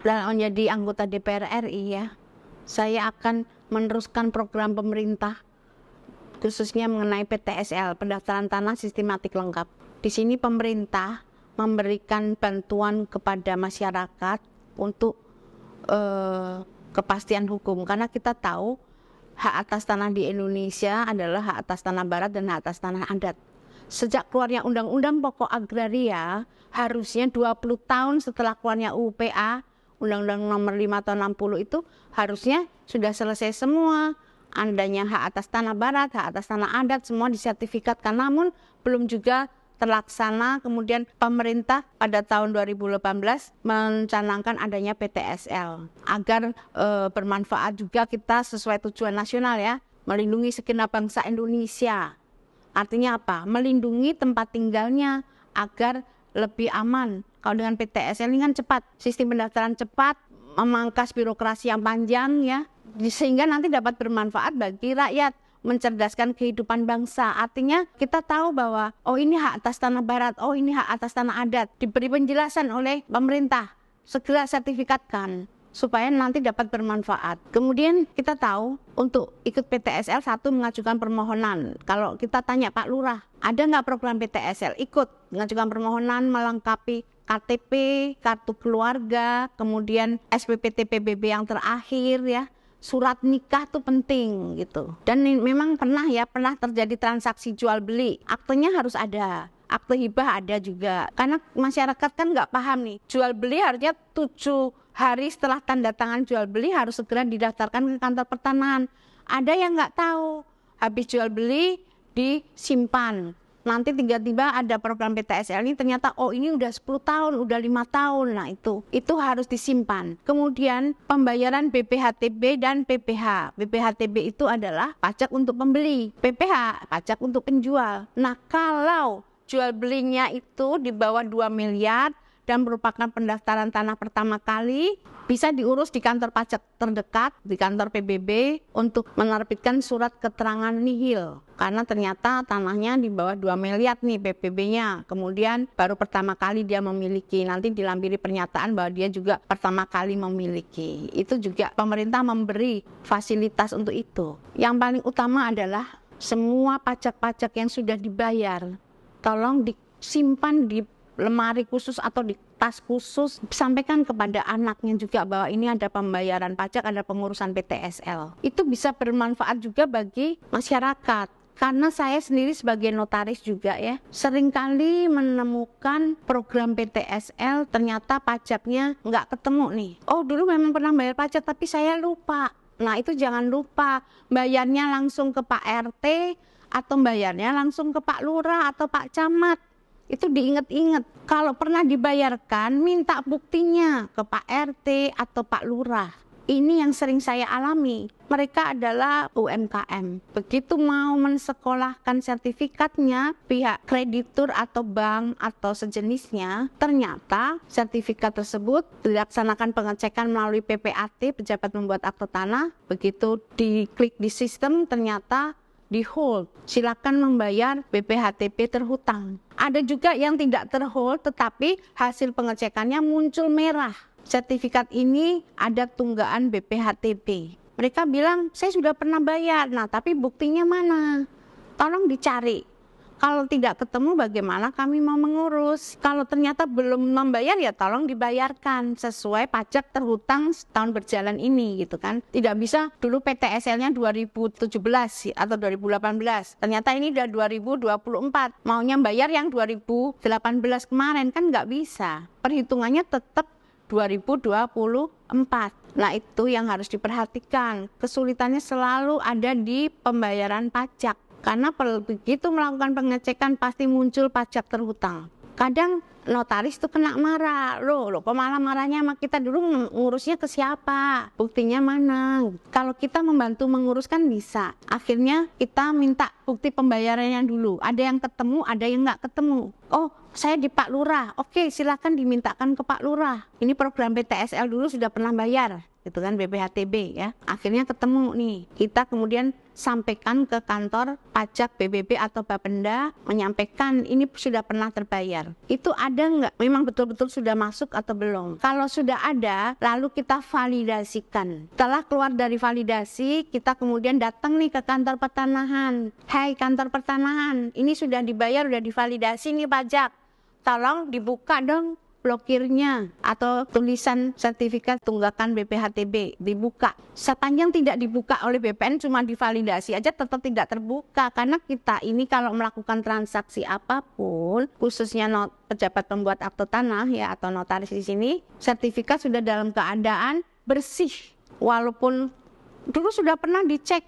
Setelah menjadi anggota DPR RI ya, saya akan meneruskan program pemerintah khususnya mengenai PTSL, pendaftaran tanah sistematik lengkap. Di sini pemerintah memberikan bantuan kepada masyarakat untuk kepastian hukum, karena kita tahu hak atas tanah di Indonesia adalah hak atas tanah barat dan hak atas tanah adat. Sejak keluarnya Undang-Undang Pokok Agraria, harusnya 20 tahun setelah keluarnya UPA, Undang-Undang Nomor 5 tahun 60 itu harusnya sudah selesai semua. Adanya hak atas tanah barat, hak atas tanah adat, semua disertifikatkan. Namun belum juga terlaksana. Kemudian pemerintah pada tahun 2018 mencanangkan adanya PTSL agar bermanfaat juga kita sesuai tujuan nasional ya, melindungi segenap bangsa Indonesia. Artinya apa? Melindungi tempat tinggalnya agar lebih aman. Kalau dengan PTSL ini kan cepat, sistem pendaftaran cepat, memangkas birokrasi yang panjang ya, sehingga nanti dapat bermanfaat bagi rakyat, mencerdaskan kehidupan bangsa. Artinya kita tahu bahwa oh ini hak atas tanah barat, oh ini hak atas tanah adat, diberi penjelasan oleh pemerintah, segera sertifikatkan supaya nanti dapat bermanfaat. Kemudian kita tahu untuk ikut PTSL satu mengajukan permohonan. Kalau kita tanya Pak Lurah, ada nggak program PTSL? Ikut mengajukan permohonan, melengkapi KTP, kartu keluarga, kemudian SPPT PBB yang terakhir ya. Surat nikah tuh penting gitu. Dan memang pernah terjadi transaksi jual beli. Aktenya harus ada. Akte hibah ada juga. Karena masyarakat kan nggak paham nih. Jual beli harusnya 7 hari setelah tanda tangan jual beli harus segera didaftarkan ke kantor pertanahan. Ada yang nggak tahu. Habis jual beli disimpan. Nanti tiba-tiba ada program PTSL ini ternyata oh ini udah 10 tahun, udah 5 tahun. Nah itu harus disimpan. Kemudian pembayaran BPHTB dan PPH. BPHTB itu adalah pajak untuk pembeli, PPH pajak untuk penjual. Nah kalau jual belinya itu di bawah 2 miliar dan merupakan pendaftaran tanah pertama kali, bisa diurus di kantor pajak terdekat, di kantor PBB untuk menerbitkan surat keterangan nihil. Karena ternyata tanahnya di bawah 2 miliar nih PPB-nya. Kemudian baru pertama kali dia memiliki, nanti dilampiri pernyataan bahwa dia juga pertama kali memiliki. Itu juga pemerintah memberi fasilitas untuk itu. Yang paling utama adalah semua pajak-pajak yang sudah dibayar, tolong disimpan di lemari khusus atau di tas khusus, sampaikan kepada anaknya juga bahwa ini ada pembayaran pajak, ada pengurusan PTSL. Itu bisa bermanfaat juga bagi masyarakat. Karena saya sendiri sebagai notaris juga ya, seringkali menemukan program PTSL ternyata pajaknya nggak ketemu nih. Oh dulu memang pernah bayar pajak tapi saya lupa. Nah itu jangan lupa, bayarnya langsung ke Pak RT atau bayarnya langsung ke Pak Lurah atau Pak Camat. Itu diingat-ingat. Kalau pernah dibayarkan, minta buktinya ke Pak RT atau Pak Lurah. Ini yang sering saya alami. Mereka adalah UMKM. Begitu mau mensekolahkan sertifikatnya, pihak kreditur atau bank atau sejenisnya, ternyata sertifikat tersebut dilaksanakan pengecekan melalui PPAT, pejabat membuat akte tanah. Begitu diklik di sistem, ternyata di hold, silakan membayar BPHTB terhutang. Ada juga yang tidak terhold tetapi hasil pengecekannya muncul merah. Sertifikat ini ada tunggaan BPHTB. Mereka bilang saya sudah pernah bayar, nah tapi buktinya mana? Tolong dicari. Kalau tidak ketemu bagaimana kami mau mengurus? Kalau ternyata belum membayar ya tolong dibayarkan sesuai pajak terhutang setahun berjalan ini gitu kan. Tidak bisa dulu PTSL-nya 2017 atau 2018. Ternyata ini udah 2024. Maunya bayar yang 2018 kemarin kan nggak bisa. Perhitungannya tetap 2024. Nah itu yang harus diperhatikan. Kesulitannya selalu ada di pembayaran pajak. Karena begitu melakukan pengecekan pasti muncul pajak terhutang. Kadang notaris itu kena marah. Loh kok malah marahnya sama kita, dulu ngurusnya ke siapa? Buktinya mana? Kalau kita membantu mengurus kan bisa. Akhirnya kita minta bukti pembayarannya dulu. Ada yang ketemu, ada yang nggak ketemu. Oh, saya di Pak Lurah. Oke, silakan dimintakan ke Pak Lurah. Ini program PTSL dulu sudah pernah bayar, gitu kan, BPHTB ya. Akhirnya ketemu nih. Kita kemudian sampaikan ke kantor pajak BPP atau Bapenda, menyampaikan ini sudah pernah terbayar. Itu ada nggak? Memang betul-betul sudah masuk atau belum? Kalau sudah ada, lalu kita validasikan. Setelah keluar dari validasi, kita kemudian datang nih ke kantor pertanahan. Hai kantor pertanahan, ini sudah dibayar, sudah divalidasi nih pajak. Tolong dibuka dong blokirnya atau tulisan sertifikat tunggakan BPHTB dibuka. Sepanjang tidak dibuka oleh BPN, cuma divalidasi aja tetap tidak terbuka, karena kita ini kalau melakukan transaksi apapun, khususnya pejabat pembuat akte tanah ya atau notaris di sini, sertifikat sudah dalam keadaan bersih. Walaupun dulu sudah pernah dicek,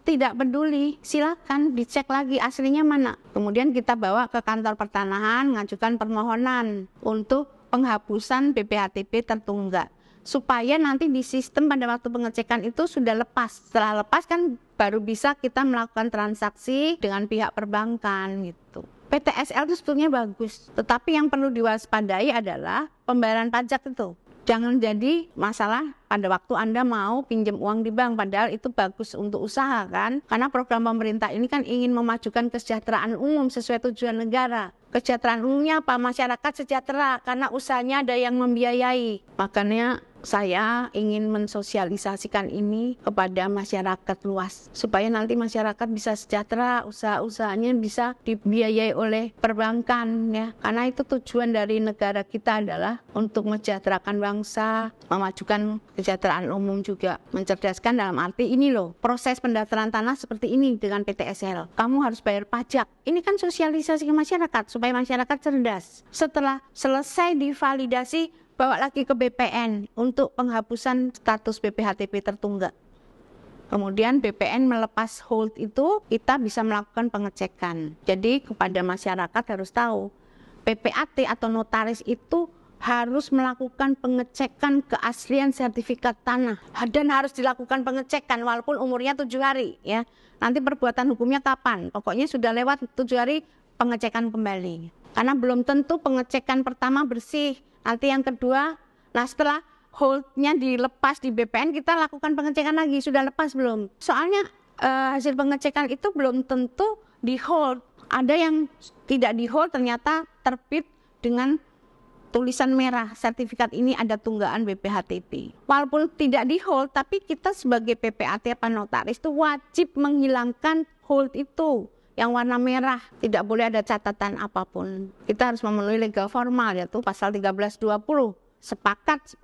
tidak peduli, silakan dicek lagi aslinya mana. Kemudian kita bawa ke kantor pertanahan, ngajukan permohonan untuk penghapusan BPHTB tertunggak, supaya nanti di sistem pada waktu pengecekan itu sudah lepas. Setelah lepas kan baru bisa kita melakukan transaksi dengan pihak perbankan gitu. PTSL itu sebetulnya bagus, tetapi yang perlu diwaspadai adalah pembayaran pajak itu. Jangan jadi masalah pada waktu Anda mau pinjam uang di bank, padahal itu bagus untuk usaha kan. Karena program pemerintah ini kan ingin memajukan kesejahteraan umum sesuai tujuan negara. Kesejahteraan umumnya apa? Masyarakat sejahtera karena usahanya ada yang membiayai. Makanya saya ingin mensosialisasikan ini kepada masyarakat luas, supaya nanti masyarakat bisa sejahtera, usaha-usahanya bisa dibiayai oleh perbankan ya. Karena itu tujuan dari negara kita adalah untuk mensejahterakan bangsa, memajukan kesejahteraan umum juga, mencerdaskan dalam arti ini loh, proses pendaftaran tanah seperti ini dengan PTSL. Kamu harus bayar pajak. Ini kan sosialisasi ke masyarakat supaya masyarakat cerdas. Setelah selesai divalidasi, bawa lagi ke BPN untuk penghapusan status BPHTB tertunggak. Kemudian BPN melepas hold itu, kita bisa melakukan pengecekan. Jadi kepada masyarakat harus tahu, PPAT atau notaris itu harus melakukan pengecekan keaslian sertifikat tanah. Dan harus dilakukan pengecekan walaupun umurnya 7 hari ya. Nanti perbuatan hukumnya kapan? Pokoknya sudah lewat 7 hari pengecekan kembali. Karena belum tentu pengecekan pertama bersih. Nanti yang kedua, nah setelah holdnya dilepas di BPN, kita lakukan pengecekan lagi, sudah lepas belum? Soalnya hasil pengecekan itu belum tentu di hold. Ada yang tidak di hold ternyata terbit dengan tulisan merah, sertifikat ini ada tunggaan BPHTB. Walaupun tidak di hold, tapi kita sebagai PPAT apa notaris itu wajib menghilangkan hold itu. Yang warna merah, tidak boleh ada catatan apapun. Kita harus memenuhi legal formal, yaitu pasal 1320. Sepakat,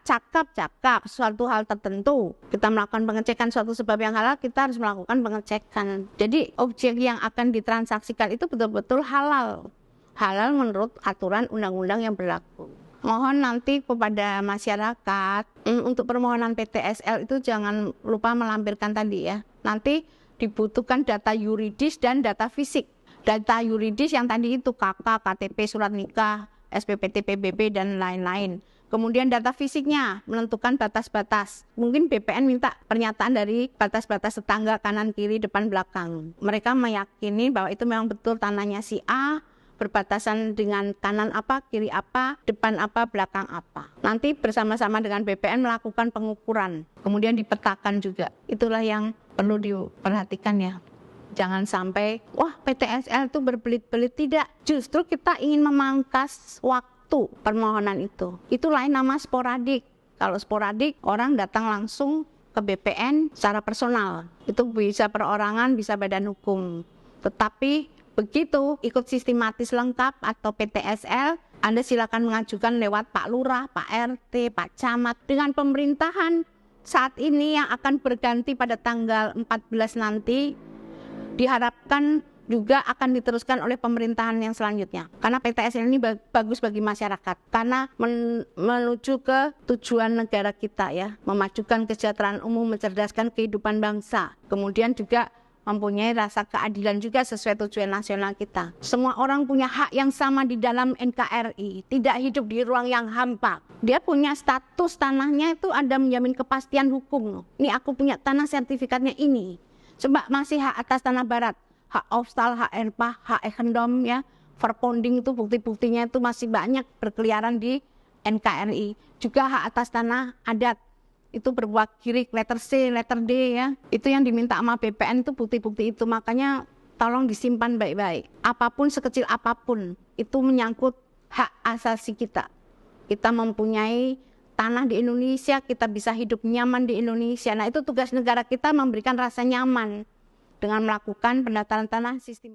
cakap, suatu hal tertentu. Kita melakukan pengecekan suatu sebab yang halal, kita harus melakukan pengecekan. Jadi objek yang akan ditransaksikan itu betul-betul halal. Halal menurut aturan undang-undang yang berlaku. Mohon nanti kepada masyarakat, untuk permohonan PTSL itu jangan lupa melampirkan tadi ya. Nanti dibutuhkan data yuridis dan data fisik. Data yuridis yang tadi itu KK, KTP, surat nikah, SPPT, PBB, dan lain-lain. Kemudian data fisiknya menentukan batas-batas. Mungkin BPN minta pernyataan dari batas-batas tetangga kanan, kiri, depan, belakang. Mereka meyakini bahwa itu memang betul tanahnya si A, berbatasan dengan kanan apa, kiri apa, depan apa, belakang apa. Nanti bersama-sama dengan BPN melakukan pengukuran, kemudian dipetakan juga. Itulah yang perlu diperhatikan ya. Jangan sampai, wah PTSL itu berbelit-belit. Tidak, justru kita ingin memangkas waktu permohonan itu. Itu lain nama sporadik. Kalau sporadik, orang datang langsung ke BPN secara personal. Itu bisa perorangan, bisa badan hukum. Tetapi begitu ikut sistematis lengkap atau PTSL, Anda silakan mengajukan lewat Pak Lurah, Pak RT, Pak Camat. Dengan pemerintahan saat ini yang akan berganti pada tanggal 14 nanti, diharapkan juga akan diteruskan oleh pemerintahan yang selanjutnya. Karena PTSL ini bagus bagi masyarakat. Karena menuju ke tujuan negara kita ya, memajukan kesejahteraan umum, mencerdaskan kehidupan bangsa. Kemudian juga mempunyai rasa keadilan juga sesuai tujuan nasional kita. Semua orang punya hak yang sama di dalam NKRI, tidak hidup di ruang yang hampa. Dia punya status tanahnya itu ada menjamin kepastian hukum. Ini aku punya tanah, sertifikatnya ini. Coba masih hak atas tanah barat, hak Ofstal, hak ERPA, hak Ekendom ya, Verponding itu bukti-buktinya itu masih banyak berkeliaran di NKRI. Juga hak atas tanah adat. itu berbuah kiri, letter C, letter D ya. Itu yang diminta sama BPN itu bukti-bukti itu. Makanya tolong disimpan baik-baik. Apapun sekecil apapun itu menyangkut hak asasi kita. Kita mempunyai tanah di Indonesia, kita bisa hidup nyaman di Indonesia. Nah, itu tugas negara kita memberikan rasa nyaman dengan melakukan pendaftaran tanah sistem